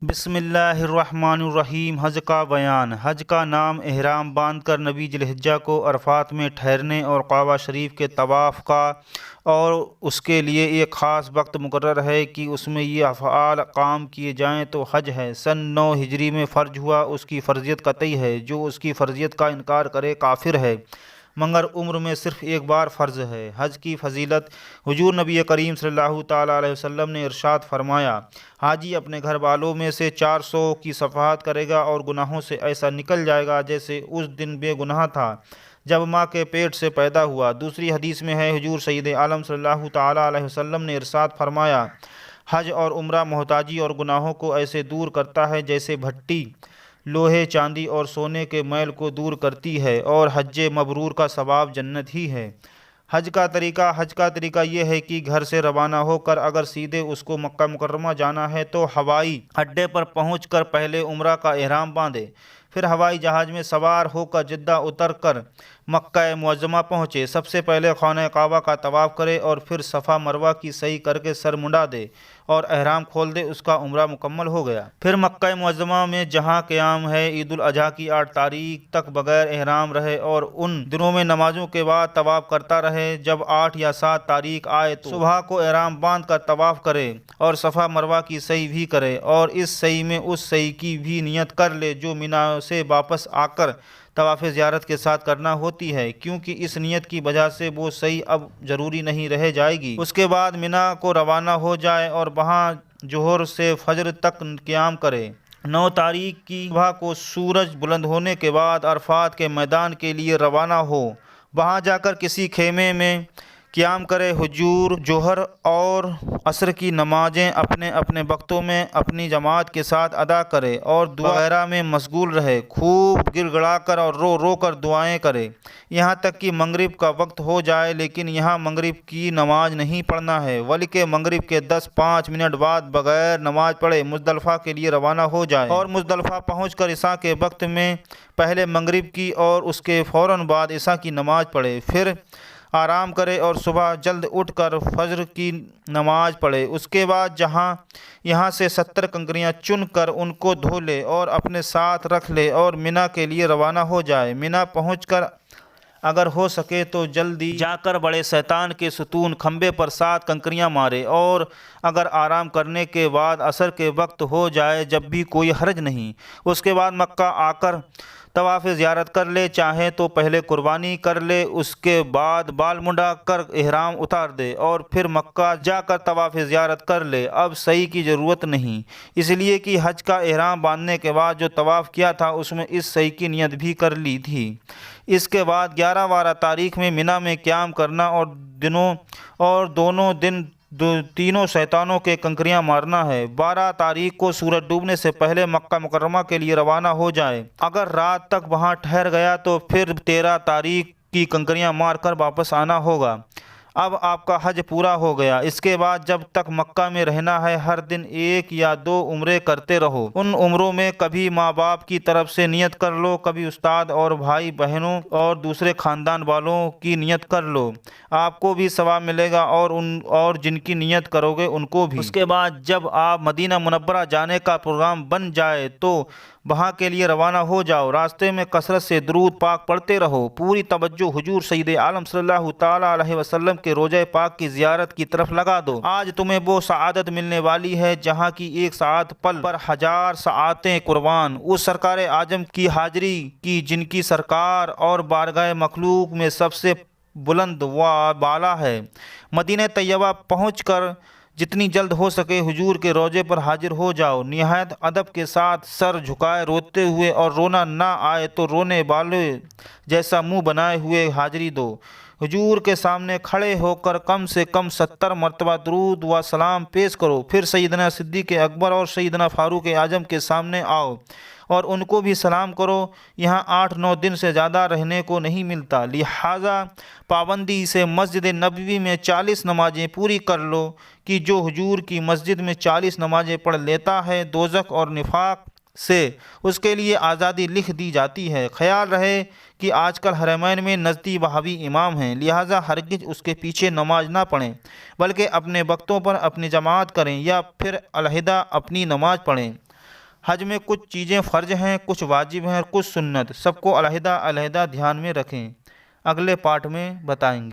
بسم اللہ الرحمن الرحیم۔ حج کا بیان۔ حج کا نام احرام باندھ کر نویں ذی الحجہ کو عرفات میں ٹھہرنے اور کعبہ شریف کے طواف کا اور اس کے لیے ایک خاص وقت مقرر ہے کہ اس میں یہ افعال کام کیے جائیں تو حج ہے۔ سن 9 ہجری میں فرض ہوا، اس کی فرضیت قطعی ہے۔ جو اس کی فرضیت کا انکار کرے کافر ہے، مگر عمر میں صرف ایک بار فرض ہے۔ حج کی فضیلت۔ حضور نبی کریم صلی اللہ تعالیٰ علیہ وسلم نے ارشاد فرمایا، حاجی اپنے گھر والوں میں سے 400 کی صفحات کرے گا اور گناہوں سے ایسا نکل جائے گا جیسے اس دن بے گناہ تھا جب ماں کے پیٹ سے پیدا ہوا۔ دوسری حدیث میں ہے، حضور سید عالم صلی اللہ تعالیٰ علیہ وسلم نے ارشاد فرمایا، حج اور عمرہ محتاجی اور گناہوں کو ایسے دور کرتا ہے جیسے بھٹی لوہے، چاندی اور سونے کے میل کو دور کرتی ہے، اور حج مبرور کا ثواب جنت ہی ہے۔ حج کا طریقہ یہ ہے کہ گھر سے روانہ ہو کر اگر سیدھے اس کو مکہ مکرمہ جانا ہے تو ہوائی اڈے پر پہنچ کر پہلے عمرہ کا احرام باندھے، پھر ہوائی جہاز میں سوار ہو کر جدہ اتر کر مکہ معظمہ پہنچے۔ سب سے پہلے خانہ کعبہ کا طواف کرے اور پھر صفا مروہ کی سعی کر کے سر منڈا دے اور احرام کھول دے، اس کا عمرہ مکمل ہو گیا۔ پھر مکہ معظمہ میں جہاں قیام ہے، عید الاضحیٰ کی 8 تاریخ تک بغیر احرام رہے اور ان دنوں میں نمازوں کے بعد طواف کرتا رہے۔ جب 8 یا 7 تاریخ آئے تو صبح کو احرام باندھ کر طواف کرے اور صفا مروہ کی سعی بھی کرے، اور اس سعی میں اس سعی کی بھی نیت کر لے جو منی سے واپس آ کر طواف زیارت کے ساتھ کرنا ہوتی ہے، کیونکہ اس نیت کی وجہ سے وہ سعی اب ضروری نہیں رہ جائے گی۔ اس کے بعد منی کو روانہ ہو جائے اور وہاں ظہر سے فجر تک قیام کرے۔ 9 تاریخ کی صبح کو سورج بلند ہونے کے بعد عرفات کے میدان کے لیے روانہ ہو، وہاں جا کر کسی خیمے میں قیام کرے۔ حضور ظہر اور عصر کی نمازیں اپنے اپنے وقتوں میں اپنی جماعت کے ساتھ ادا کرے اور دعا وغیرہ میں مشغول رہے، خوب گڑ گڑا کر اور رو رو کر دعائیں کرے یہاں تک کہ مغرب کا وقت ہو جائے۔ لیکن یہاں مغرب کی نماز نہیں پڑھنا ہے، بلکہ مغرب کے 10-5 منٹ بعد بغیر نماز پڑھے مزدلفہ کے لیے روانہ ہو جائے اور مزدلفہ پہنچ کر عشاء کے وقت میں پہلے مغرب کی اور اس کے فوراً بعد عشاء کی نماز پڑھے، پھر آرام کرے اور صبح جلد اٹھ کر فجر کی نماز پڑھے۔ اس کے بعد یہاں سے 70 کنکریاں چن کر ان کو دھو لے اور اپنے ساتھ رکھ لے اور منی کے لیے روانہ ہو جائے۔ منی پہنچ کر اگر ہو سکے تو جلدی جا کر بڑے شیطان کے ستون کھمبے پر 7 کنکریاں مارے، اور اگر آرام کرنے کے بعد عصر کے وقت ہو جائے جب بھی کوئی حرج نہیں۔ اس کے بعد مکہ آ کر طواف زیارت کر لے، چاہے تو پہلے قربانی کر لے، اس کے بعد بال منڈا کر احرام اتار دے اور پھر مکہ جا کر طواف زیارت کر لے۔ اب سعی کی ضرورت نہیں، اس لیے کہ حج کا احرام باندھنے کے بعد جو طواف کیا تھا اس میں اس سعی کی نیت بھی کر لی تھی۔ اس کے بعد 11-12 تاریخ میں منی میں قیام کرنا اور دونوں دن تینوں شیطانوں کے کنکریاں مارنا ہے۔ 12 تاریخ کو سورج ڈوبنے سے پہلے مکہ مکرمہ کے لیے روانہ ہو جائے۔ اگر رات تک وہاں ٹھہر گیا تو پھر 13 تاریخ کی کنکریاں مار کر واپس آنا ہوگا۔ اب آپ کا حج پورا ہو گیا۔ اس کے بعد جب تک مکہ میں رہنا ہے ہر دن 1 یا 2 عمرے کرتے رہو۔ ان عمروں میں کبھی ماں باپ کی طرف سے نیت کر لو، کبھی استاد اور بھائی بہنوں اور دوسرے خاندان والوں کی نیت کر لو، آپ کو بھی ثواب ملے گا اور جن کی نیت کرو گے ان کو بھی۔ اس کے بعد جب آپ مدینہ منورہ جانے کا پروگرام بن جائے تو وہاں کے لیے روانہ ہو جاؤ۔ راستے میں کثرت سے درود پاک پڑھتے رہو۔ پوری توجہ حضور سید عالم صلی اللہ تعالیٰ علیہ وسلم کے روضہ پاک کی زیارت کی طرف لگا دو۔ آج تمہیں وہ سعادت ملنے والی ہے جہاں کی ایک ساعت پل پر 1000 ساعتیں قربان۔ اس سرکار اعظم کی حاضری کی جن کی سرکار اور بارگاہ مخلوق میں سب سے بلند و بالا ہے۔ مدینہ طیبہ پہنچ کر جتنی جلد ہو سکے حضور کے روضے پر حاضر ہو جاؤ۔ نہایت ادب کے ساتھ سر جھکائے روتے ہوئے، اور رونا نہ آئے تو رونے والے جیسا منہ بنائے ہوئے حاضری دو۔ حضور کے سامنے کھڑے ہو کر کم سے کم 70 مرتبہ درود و سلام پیش کرو، پھر سیدنا صدیق اکبر اور سیدنا فاروق اعظم کے سامنے آؤ اور ان کو بھی سلام کرو۔ یہاں 8-9 دن سے زیادہ رہنے کو نہیں ملتا، لہٰذا پابندی سے مسجد نبوی میں 40 نمازیں پوری کر لو، کہ جو حضور کی مسجد میں 40 نمازیں پڑھ لیتا ہے دوزخ اور نفاق سے اس کے لیے آزادی لکھ دی جاتی ہے۔ خیال رہے کہ آج کل حرمین میں نجدی وہابی امام ہیں، لہٰذا ہرگز اس کے پیچھے نماز نہ پڑھیں، بلکہ اپنے وقتوں پر اپنی جماعت کریں یا پھر علیحدہ اپنی نماز پڑھیں۔ حج میں کچھ چیزیں فرض ہیں، کچھ واجب ہیں اور کچھ سنت، سب کو علیحدہ علیحدہ دھیان میں رکھیں، اگلے پارٹ میں بتائیں گے۔